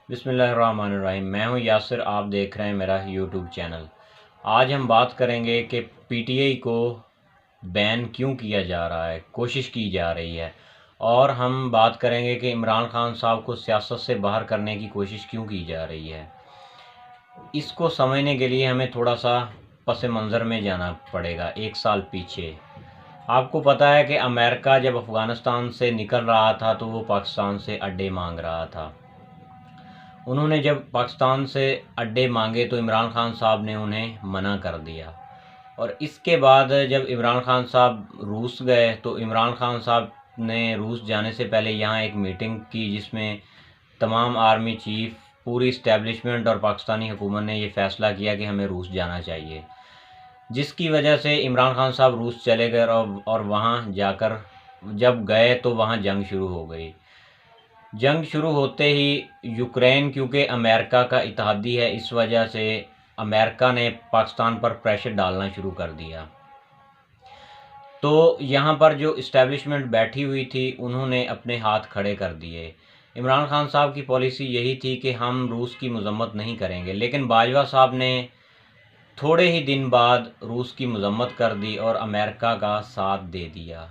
बिस्मिल्लाहिर्रहमानिर्रहीम। मैं हूं यासिर, आप देख रहे हैं मेरा यूट्यूब चैनल। आज हम बात करेंगे कि पीटीआई को बैन क्यों किया जा रहा है, कोशिश की जा रही है। और हम बात करेंगे कि इमरान खान साहब को सियासत से बाहर करने की कोशिश क्यों की जा रही है। इसको समझने के लिए हमें थोड़ा सा पस मंज़र में जाना पड़ेगा, 1 साल पीछे। आपको पता है कि अमेरिका जब अफ़गानिस्तान से निकल रहा था तो वो पाकिस्तान से अड्डे मांग रहा था। उन्होंने जब पाकिस्तान से अड्डे मांगे तो इमरान खान साहब ने उन्हें मना कर दिया। और इसके बाद जब इमरान खान साहब रूस गए तो इमरान खान साहब ने रूस जाने से पहले यहाँ एक मीटिंग की जिसमें तमाम आर्मी चीफ, पूरी इस्टेब्लिशमेंट और पाकिस्तानी हुकूमत ने ये फ़ैसला किया कि हमें रूस जाना चाहिए। जिसकी वजह से इमरान खान साहब रूस चले गए और वहाँ जाकर जब गए तो वहाँ जंग शुरू हो गई। जंग शुरू होते ही यूक्रेन, क्योंकि अमेरिका का इत्तेहादी है, इस वजह से अमेरिका ने पाकिस्तान पर प्रेशर डालना शुरू कर दिया। तो यहाँ पर जो इस्टेब्लिशमेंट बैठी हुई थी उन्होंने अपने हाथ खड़े कर दिए। इमरान खान साहब की पॉलिसी यही थी कि हम रूस की मजम्मत नहीं करेंगे, लेकिन बाजवा साहब ने थोड़े ही दिन बाद रूस की मजम्मत कर दी और अमेरिका का साथ दे दिया।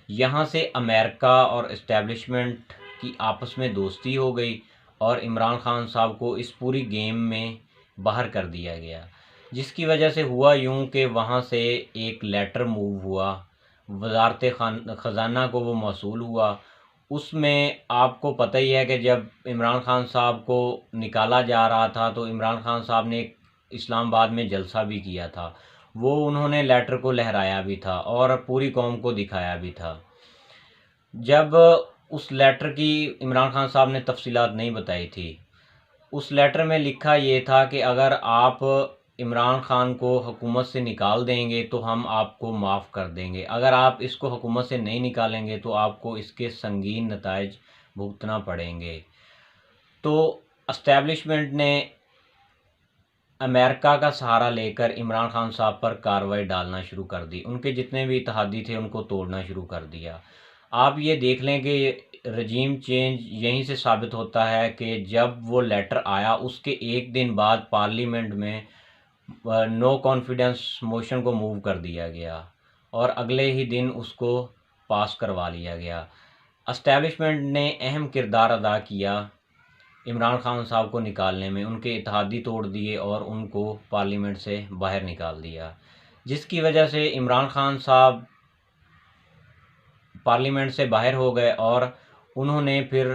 यहाँ से अमेरिका और इस्टेब्लिशमेंट की आपस में दोस्ती हो गई और इमरान खान साहब को इस पूरी गेम में बाहर कर दिया गया। जिसकी वजह से हुआ यूं कि वहाँ से एक लेटर मूव हुआ, वजारत ख़जाना को वो मौसूल हुआ। उसमें आपको पता ही है कि जब इमरान खान साहब को निकाला जा रहा था तो इमरान खान साहब ने इस्लामाबाद में जलसा भी किया था। वो उन्होंने लेटर को लहराया भी था और पूरी कौम को दिखाया भी था। जब उस लेटर की इमरान खान साहब ने तफसीलात नहीं बताई थी। उस लेटर में लिखा ये था कि अगर आप इमरान खान को हुकूमत से निकाल देंगे तो हम आपको माफ़ कर देंगे, अगर आप इसको हुकूमत से नहीं निकालेंगे तो आपको इसके संगीन नताइज भुगतना पड़ेंगे। तो इस्टेब्लिशमेंट ने अमेरिका का सहारा लेकर इमरान खान साहब पर कार्रवाई डालना शुरू कर दी। उनके जितने भी इत्तेहादी थे उनको तोड़ना शुरू कर दिया। आप ये देख लें कि रजीम चेंज यहीं से साबित होता है कि जब वो लेटर आया उसके एक दिन बाद पार्लियामेंट में नो कॉन्फिडेंस मोशन को मूव कर दिया गया और अगले ही दिन उसको पास करवा लिया गया। एस्टेब्लिशमेंट ने अहम किरदार अदा किया इमरान खान साहब को निकालने में। उनके इत्तेहादी तोड़ दिए और उनको पार्लियामेंट से बाहर निकाल दिया, जिसकी वजह से इमरान खान साहब पार्लियामेंट से बाहर हो गए और उन्होंने फिर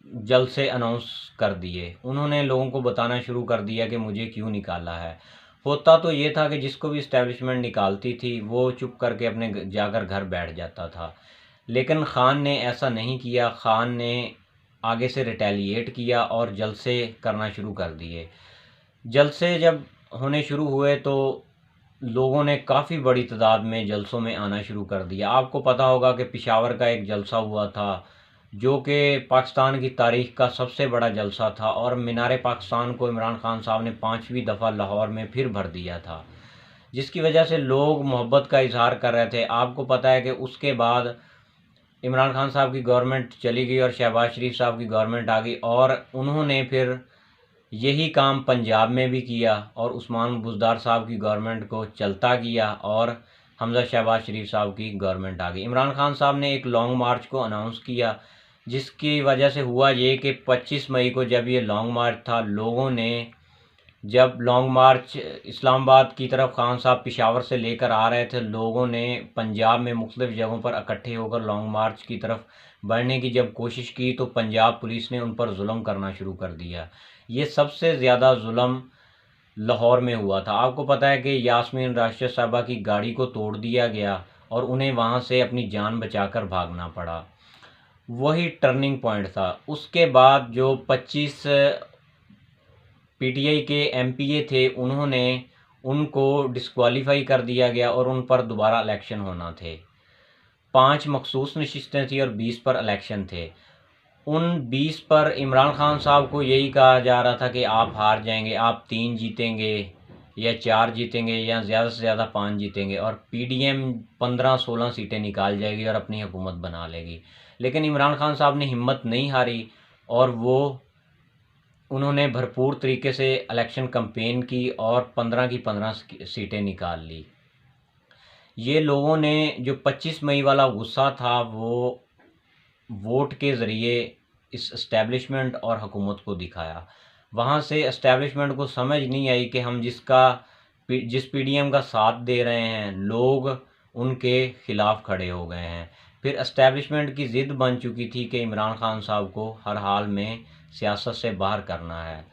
जलसे अनाउंस कर दिए। उन्होंने लोगों को बताना शुरू कर दिया कि मुझे क्यों निकाला है। होता तो ये था कि जिसको भी इस्टेब्लिशमेंट निकालती थी वो चुप करके अपने जाकर घर बैठ जाता था, लेकिन ख़ान ने ऐसा नहीं किया। ख़ान ने आगे से रिटेलिएट किया और जलसे करना शुरू कर दिए। जलसे जब होने शुरू हुए तो लोगों ने काफ़ी बड़ी तादाद में जलसों में आना शुरू कर दिया। आपको पता होगा कि पेशावर का एक जलसा हुआ था जो कि पाकिस्तान की तारीख़ का सबसे बड़ा जलसा था और मीनार पाकिस्तान को इमरान खान साहब ने 5वीं दफ़ा लाहौर में फिर भर दिया था, जिसकी वजह से लोग मोहब्बत का इजहार कर रहे थे। आपको पता है कि उसके बाद इमरान खान साहब की गवर्नमेंट चली गई और शहबाज शरीफ साहब की गवर्नमेंट आ गई और उन्होंने फिर यही काम पंजाब में भी किया और उस्मान बुज़दार साहब की गवर्नमेंट को चलता किया और हमज़ा शहबाज शरीफ साहब की गवर्नमेंट आ गई। इमरान खान साहब ने एक लॉन्ग मार्च को अनाउंस किया, जिसकी वजह से हुआ ये कि 25 मई को जब ये लॉन्ग मार्च था, लोगों ने जब लॉन्ग मार्च इस्लामाबाद की तरफ खान साहब पेशावर से लेकर आ रहे थे, लोगों ने पंजाब में मुख्तलिफ़ जगहों पर इकट्ठे होकर लॉन्ग मार्च की तरफ बढ़ने की जब कोशिश की तो पंजाब पुलिस ने उन पर जुल्म करना शुरू कर दिया। ये सबसे ज़्यादा जुल्म लाहौर में हुआ था। आपको पता है कि यास्मीन राशिद साहबा की गाड़ी को तोड़ दिया गया और उन्हें वहाँ से अपनी जान बचाकर भागना पड़ा। वही टर्निंग पॉइंट था। उसके बाद जो 25 पीटीआई के एमपीए थे उन्होंने उनको डिस्क्वालीफाई कर दिया गया और उन पर दोबारा इलेक्शन होना थे। 5 मखसूस नशिस्तें थी और 20 पर इलेक्शन थे। उन 20 पर इमरान खान साहब को यही कहा जा रहा था कि आप हार जाएंगे, आप 3 जीतेंगे या 4 जीतेंगे या ज़्यादा से ज़्यादा 5 जीतेंगे और पीडीएम 15-16 सीटें निकाल जाएगी और अपनी हुकूमत बना लेगी। लेकिन इमरान खान साहब ने हिम्मत नहीं हारी और वो उन्होंने भरपूर तरीके से इलेक्शन कैंपेन की और 15 की 15 सीटें निकाल ली। ये लोगों ने जो 25 मई वाला गुस्सा था वो वोट के ज़रिए इस एस्टेब्लिशमेंट और हुकूमत को दिखाया। वहाँ से एस्टेब्लिशमेंट को समझ नहीं आई कि हम जिस पीडीएम का साथ दे रहे हैं, लोग उनके ख़िलाफ़ खड़े हो गए हैं। फिर एस्टेब्लिशमेंट की ज़िद बन चुकी थी कि इमरान खान साहब को हर हाल में सियासत से बाहर करना है।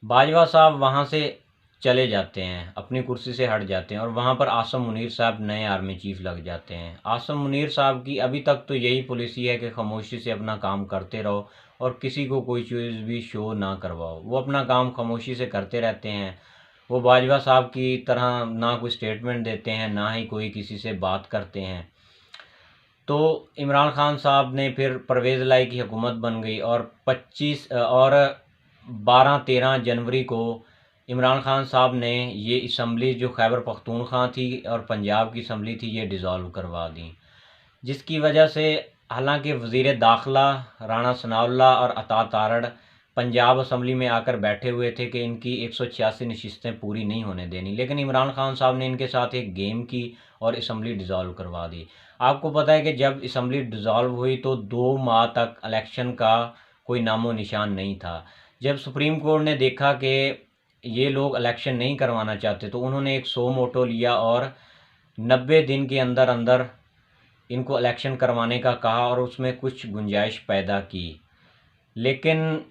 बाजवा साहब वहाँ से चले जाते हैं, अपनी कुर्सी से हट जाते हैं और वहाँ पर आसम मुनीर साहब नए आर्मी चीफ लग जाते हैं। आसम मुनीर साहब की अभी तक तो यही पॉलिसी है कि खामोशी से अपना काम करते रहो और किसी को कोई चीज़ भी शो ना करवाओ। वो अपना काम खामोशी से करते रहते हैं। वो बाजवा साहब की तरह ना कोई स्टेटमेंट देते हैं, ना ही कोई किसी से बात करते हैं। तो इमरान खान साहब ने फिर परवेज़ लाई की हुकूमत बन गई और 12-13 जनवरी को इमरान खान साहब ने ये असम्बली जो खैबर पख्तूनख्वा थी और पंजाब की असम्बली थी ये डिज़ोल्व करवा दी, जिसकी वजह से हालांकि वज़ीर दाखिला राणा सनाउल्लाह और अता तारड़ पंजाब असम्बली में आकर बैठे हुए थे कि इनकी 186 नशिस्तें पूरी नहीं होने देनी, लेकिन इमरान खान साहब ने इनके साथ एक गेम की और असम्बली डिज़ोल्व करवा दी। आपको पता है कि जब असम्बली डिज़ोल्व हुई तो 2 माह तक इलेक्शन का कोई नामो निशान नहीं था। जब सुप्रीम कोर्ट ने देखा कि ये लोग इलेक्शन नहीं करवाना चाहते तो उन्होंने एक सो मोटो लिया और 90 दिन के अंदर अंदर इनको इलेक्शन करवाने का कहा और उसमें कुछ गुंजाइश पैदा की, लेकिन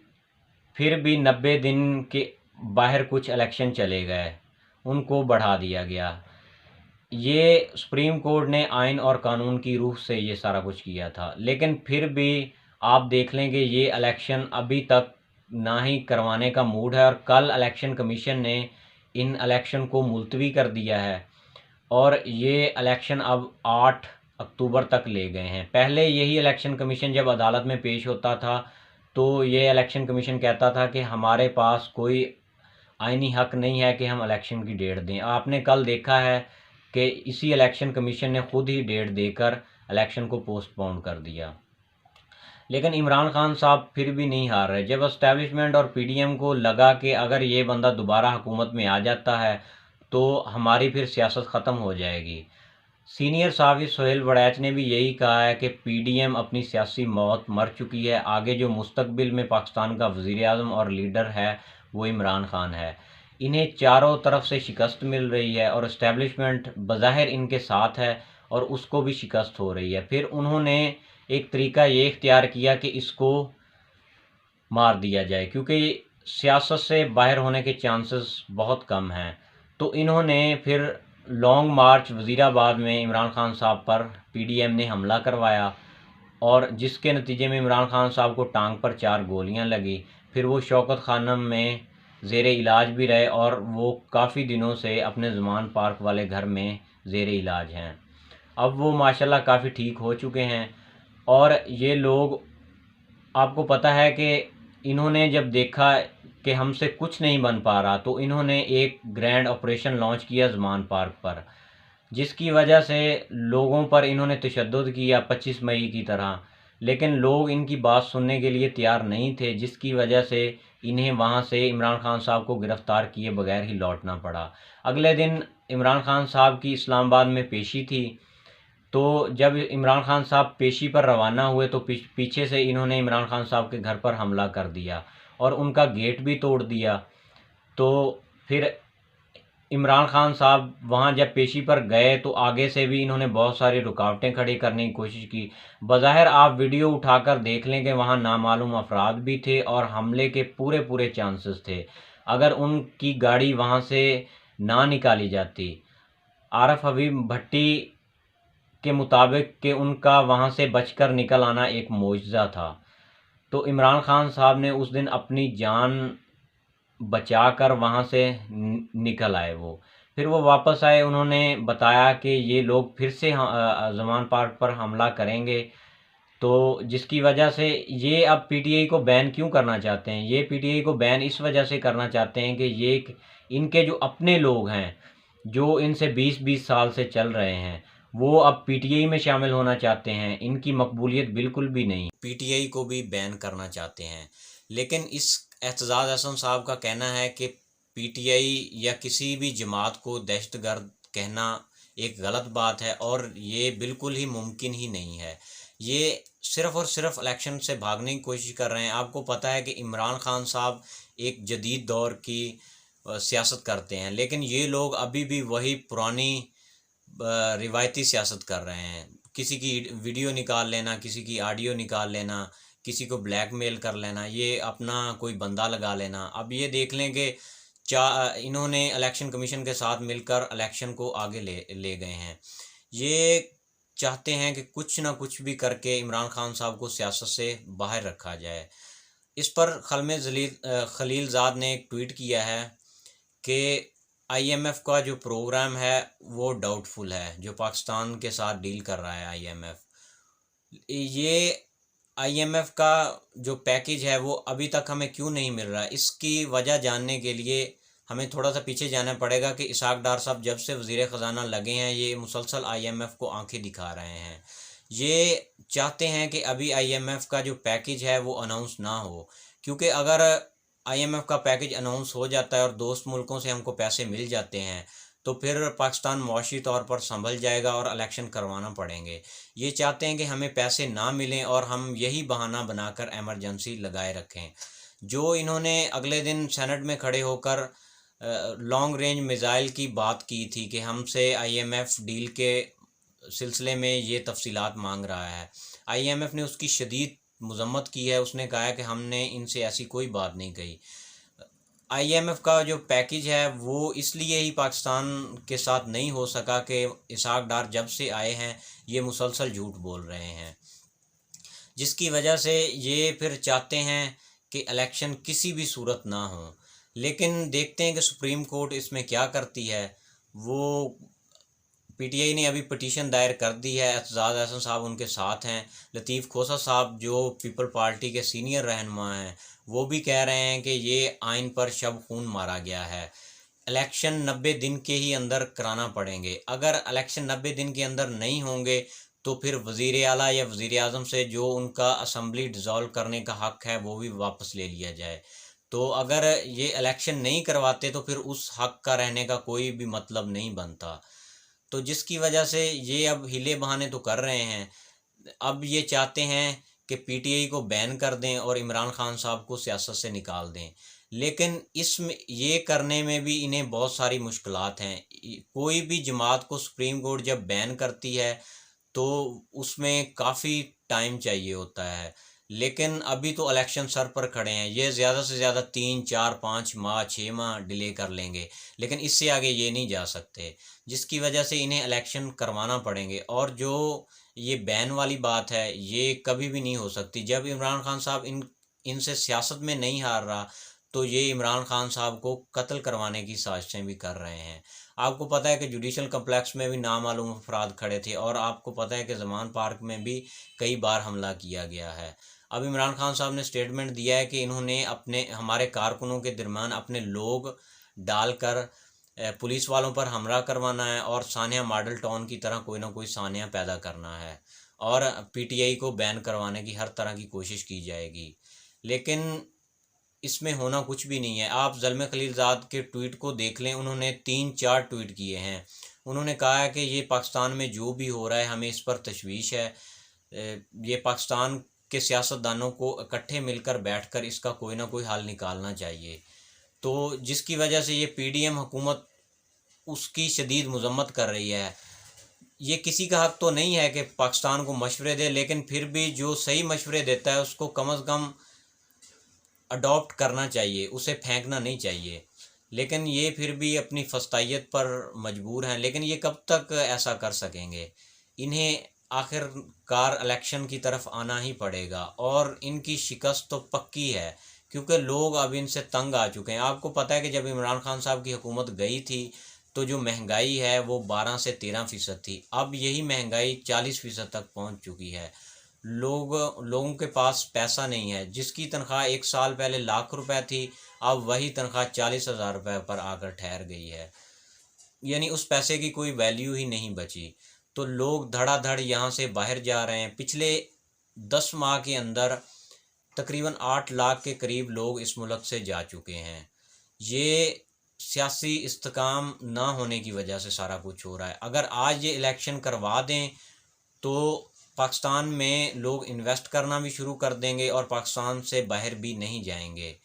फिर भी 90 दिन के बाहर कुछ इलेक्शन चले गए, उनको बढ़ा दिया गया। ये सुप्रीम कोर्ट ने आइन और कानून की रूह से ये सारा कुछ किया था, लेकिन फिर भी आप देख लें कि ये इलेक्शन अभी तक ना ही करवाने का मूड है और कल इलेक्शन कमीशन ने इन इलेक्शन को मुलतवी कर दिया है और ये इलेक्शन अब 8 अक्टूबर तक ले गए हैं। पहले यही इलेक्शन कमीशन जब अदालत में पेश होता था तो ये इलेक्शन कमीशन कहता था कि हमारे पास कोई आईनी हक नहीं है कि हम इलेक्शन की डेट दें। आपने कल देखा है कि इसी इलेक्शन कमीशन ने खुद ही डेट देकर इलेक्शन को पोस्टपोन कर दिया। लेकिन इमरान खान साहब फिर भी नहीं हार रहे। जब एस्टेब्लिशमेंट और पीडीएम को लगा कि अगर ये बंदा दोबारा हुकूमत में आ जाता है तो हमारी फिर सियासत ख़त्म हो जाएगी। सीनियर सहाफ़ी सोहेल वड़ैच ने भी यही कहा है कि पीडीएम अपनी सियासी मौत मर चुकी है। आगे जो मुस्तकबिल में पाकिस्तान का वज़ीर आज़म और लीडर है वो इमरान खान है। इन्हें चारों तरफ से शिकस्त मिल रही है और इस्टेब्लिशमेंट बज़ाहिर इनके साथ है और उसको भी शिकस्त हो रही है। फिर उन्होंने एक तरीका ये इख्तियार किया कि इसको मार दिया जाए, क्योंकि सियासत से बाहर होने के चांसेस बहुत कम हैं। तो इन्होंने फिर लॉन्ग मार्च वज़ीराबाद में इमरान खान साहब पर पीडीएम ने हमला करवाया और जिसके नतीजे में इमरान खान साहब को टांग पर 4 गोलियां लगी। फिर वो शौकत खानम में ज़ेरे इलाज भी रहे और वो काफ़ी दिनों से अपने ज़मान पार्क वाले घर में ज़ेरे इलाज हैं। अब वो माशाल्लाह काफ़ी ठीक हो चुके हैं और ये लोग, आपको पता है कि इन्होंने जब देखा कि हमसे कुछ नहीं बन पा रहा तो इन्होंने एक ग्रैंड ऑपरेशन लॉन्च किया ज़मान पार्क पर, जिसकी वजह से लोगों पर इन्होंने तशद्दुद किया 25 मई की तरह, लेकिन लोग इनकी बात सुनने के लिए तैयार नहीं थे, जिसकी वजह से इन्हें वहां से इमरान खान साहब को गिरफ़्तार किए बगैर ही लौटना पड़ा। अगले दिन इमरान खान साहब की इस्लामाबाद में पेशी थी, तो जब इमरान खान साहब पेशी पर रवाना हुए तो पीछे से इन्होंने इमरान खान साहब के घर पर हमला कर दिया और उनका गेट भी तोड़ दिया। तो फिर इमरान खान साहब वहाँ जब पेशी पर गए तो आगे से भी इन्होंने बहुत सारी रुकावटें खड़ी करने की कोशिश की। बज़ाहिर आप वीडियो उठाकर देख लें कि वहाँ नामालूम अफराद भी थे और हमले के पूरे पूरे चांसेस थे। अगर उनकी गाड़ी वहाँ से ना निकाली जाती, आरफ हबीब भट्टी के मुताबिक कि उनका वहाँ से बचकर निकल आना एक मोजज़ा था। तो इमरान खान साहब ने उस दिन अपनी जान बचाकर वहाँ से निकल आए वो। फिर वो वापस आए, उन्होंने बताया कि ये लोग फिर से ज़मान पार्क पर हमला करेंगे, तो जिसकी वजह से ये अब पीटीआई को बैन क्यों करना चाहते हैं? ये पीटीआई को बैन इस वजह से करना चाहते हैं कि ये इनके जो अपने लोग हैं, जो इनसे 20-20 साल से चल रहे हैं, वो अब पीटीआई में शामिल होना चाहते हैं। इनकी मकबूलियत बिल्कुल भी नहीं, पीटीआई को भी बैन करना चाहते हैं। लेकिन इस एतजाज़ अहसन साहब का कहना है कि पीटीआई या किसी भी जमात को दहशतगर्द कहना एक गलत बात है और ये बिल्कुल ही मुमकिन ही नहीं है। ये सिर्फ़ और सिर्फ़ इलेक्शन से भागने की कोशिश कर रहे हैं। आपको पता है कि इमरान खान साहब एक जदीद दौर की सियासत करते हैं, लेकिन ये लोग अभी भी वही पुरानी रिवायती सियासत कर रहे हैं। किसी की वीडियो निकाल लेना, किसी की ऑडियो निकाल लेना, किसी को ब्लैकमेल कर लेना, ये अपना कोई बंदा लगा लेना। अब ये देख लें कि इन्होंने इलेक्शन कमीशन के साथ मिलकर इलेक्शन को आगे ले ले गए हैं। ये चाहते हैं कि कुछ ना कुछ भी करके इमरान खान साहब को सियासत से बाहर रखा जाए। इस पर खलीलज़ाद ने एक ट्वीट किया है कि आईएमएफ का जो प्रोग्राम है वो डाउटफुल है, जो पाकिस्तान के साथ डील कर रहा है आईएमएफ। ये आईएमएफ का जो पैकेज है वो अभी तक हमें क्यों नहीं मिल रहा है, इसकी वजह जानने के लिए हमें थोड़ा सा पीछे जाना पड़ेगा कि इसहाक डार साहब जब से वज़ीर ख़जाना लगे हैं ये मुसलसल आईएमएफ को आंखें दिखा रहे हैं। ये चाहते हैं कि अभी आईएमएफ का जो पैकेज है वो अनाउंस ना हो, क्योंकि अगर आईएमएफ का पैकेज अनाउंस हो जाता है और दोस्त मुल्कों से हमको पैसे मिल जाते हैं तो फिर पाकिस्तान मुआशी तौर पर संभल जाएगा और इलेक्शन करवाना पड़ेंगे। ये चाहते हैं कि हमें पैसे ना मिलें और हम यही बहाना बनाकर इमरजेंसी लगाए रखें। जो इन्होंने अगले दिन सेनेट में खड़े होकर लॉन्ग रेंज मिसाइल की बात की थी कि हमसे आईएमएफ डील के सिलसिले में ये तफसीलात मांग रहा है। आईएमएफ ने उसकी शदीद मजम्मत की है। उसने कहा है कि हमने इनसे ऐसी कोई बात नहीं कही। आईएमएफ का जो पैकेज है वो इसलिए ही पाकिस्तान के साथ नहीं हो सका कि इसहाक डार जब से आए हैं ये मुसलसल झूठ बोल रहे हैं, जिसकी वजह से ये फिर चाहते हैं कि इलेक्शन किसी भी सूरत ना हो। लेकिन देखते हैं कि सुप्रीम कोर्ट इसमें क्या करती है। वो पीटीआई ने अभी पिटीशन दायर कर दी है, एतजाज़ अहसन साहब उनके साथ हैं। लतीफ़ खोसा साहब जो पीपल पार्टी के सीनियर रहनुमा हैं वो भी कह रहे हैं कि ये आइन पर शब खून मारा गया है। इलेक्शन 90 दिन के ही अंदर कराना पड़ेंगे। अगर इलेक्शन 90 दिन के अंदर नहीं होंगे तो फिर वज़ीर आला या वज़ीर आज़म से जो उनका असम्बली डिज़ोल्व करने का हक़ है वो भी वापस ले लिया जाए। तो अगर ये इलेक्शन नहीं करवाते तो फिर उस हक़ का रहने का कोई भी मतलब नहीं बनता। तो जिसकी वजह से ये अब हीले बहाने तो कर रहे हैं। अब ये चाहते हैं कि पीटीआई को बैन कर दें और इमरान खान साहब को सियासत से निकाल दें। लेकिन इसमें ये करने में भी इन्हें बहुत सारी मुश्किलात हैं। कोई भी जमात को सुप्रीम कोर्ट जब बैन करती है तो उसमें काफ़ी टाइम चाहिए होता है। लेकिन अभी तो इलेक्शन सर पर खड़े हैं। ये ज़्यादा से ज़्यादा 3, 4, 5 माह, 6 माह डिले कर लेंगे, लेकिन इससे आगे ये नहीं जा सकते, जिसकी वजह से इन्हें इलेक्शन करवाना पड़ेंगे। और जो ये बैन वाली बात है, ये कभी भी नहीं हो सकती। जब इमरान खान साहब इनसे सियासत में नहीं हार रहा, तो ये इमरान खान साहब को कत्ल करवाने की साजिशें भी कर रहे हैं। आपको पता है कि जुडिशल कम्प्लेक्स में भी नामालूम अफराद खड़े थे और आपको पता है कि ज़मान पार्क में भी कई बार हमला किया गया है। अब इमरान खान साहब ने स्टेटमेंट दिया है कि इन्होंने हमारे कारकुनों के दरमियान अपने लोग डालकर पुलिस वालों पर हमला करवाना है और सानिया मॉडल टाउन की तरह कोई ना कोई सानिया पैदा करना है और पीटीआई को बैन करवाने की हर तरह की कोशिश की जाएगी। लेकिन इसमें होना कुछ भी नहीं है। आप ज़ल्मे खलीलज़ाद के ट्वीट को देख लें, उन्होंने 3-4 ट्वीट किए हैं। उन्होंने कहा है कि ये पाकिस्तान में जो भी हो रहा है हमें इस पर तशवीश है। ये पाकिस्तान के सियासतदानों को इकट्ठे मिलकर बैठकर इसका कोई ना कोई हल निकालना चाहिए। तो जिसकी वजह से ये पीडीएम हुकूमत उसकी शदीद मजम्मत कर रही है। ये किसी का हक़ तो नहीं है कि पाकिस्तान को मशवरे दे, लेकिन फिर भी जो सही मशवरे देता है उसको कम अज़ कम अडॉप्ट करना चाहिए, उसे फेंकना नहीं चाहिए। लेकिन ये फिर भी अपनी फस्तायत पर मजबूर हैं। लेकिन ये कब तक ऐसा कर सकेंगे? इन्हें आखिरकार इलेक्शन की तरफ आना ही पड़ेगा और इनकी शिकस्त तो पक्की है, क्योंकि लोग अब इनसे तंग आ चुके हैं। आपको पता है कि जब इमरान खान साहब की हुकूमत गई थी तो जो महंगाई है वो 12 से 13% थी। अब यही महंगाई 40% तक पहुंच चुकी है। लोगों के पास पैसा नहीं है। जिसकी तनख्वाह 1 साल पहले लाख रुपए थी, अब वही तनख्वाह 40,000 रुपये पर आकर ठहर गई है। यानी उस पैसे की कोई वैल्यू ही नहीं बची। तो लोग धड़ाधड़ यहाँ से बाहर जा रहे हैं। पिछले 10 माह के अंदर तकरीबन 8 लाख के करीब लोग इस मुल्क से जा चुके हैं। ये सियासी इस्तेकाम ना होने की वजह से सारा कुछ हो रहा है। अगर आज ये इलेक्शन करवा दें तो पाकिस्तान में लोग इन्वेस्ट करना भी शुरू कर देंगे और पाकिस्तान से बाहर भी नहीं जाएंगे।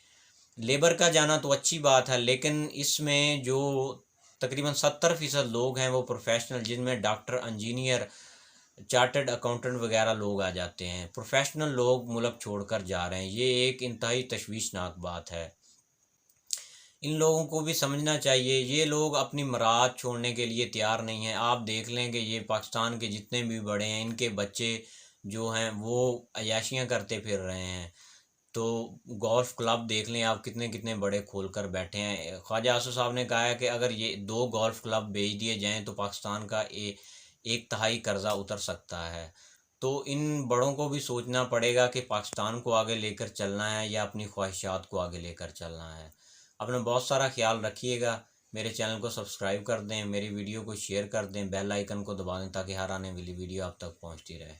लेबर का जाना तो अच्छी बात है, लेकिन इसमें जो तकरीबन 70% लोग हैं वो प्रोफेशनल, जिनमें डॉक्टर, इंजीनियर, चार्टर्ड अकाउंटेंट वगैरह लोग आ जाते हैं। प्रोफेशनल लोग मुल्क छोड़कर जा रहे हैं। ये एक इंतहाई तशवीशनाक बात है। इन लोगों को भी समझना चाहिए। ये लोग अपनी मराद छोड़ने के लिए तैयार नहीं हैं। आप देख लें कि ये पाकिस्तान के जितने भी बड़े हैं, इनके बच्चे जो हैं वो अय्याशियाँ करते फिर रहे हैं। तो गोल्फ़ क्लब देख लें आप, कितने कितने बड़े खोल कर बैठे हैं। ख्वाजा आसफ़ साहब ने कहा है कि अगर ये 2 गोल्फ़ क्लब बेच दिए जाएँ तो पाकिस्तान का एक तिहाई कर्ज़ा उतर सकता है। तो इन बड़ों को भी सोचना पड़ेगा कि पाकिस्तान को आगे लेकर चलना है या अपनी ख्वाहिशात को आगे लेकर चलना है। अपना बहुत सारा ख्याल रखिएगा। मेरे चैनल को सब्सक्राइब कर दें, मेरी वीडियो को शेयर कर दें, बेल आइकन को दबा दें ताकि हर आने वाली वीडियो आप तक पहुंचती रहे।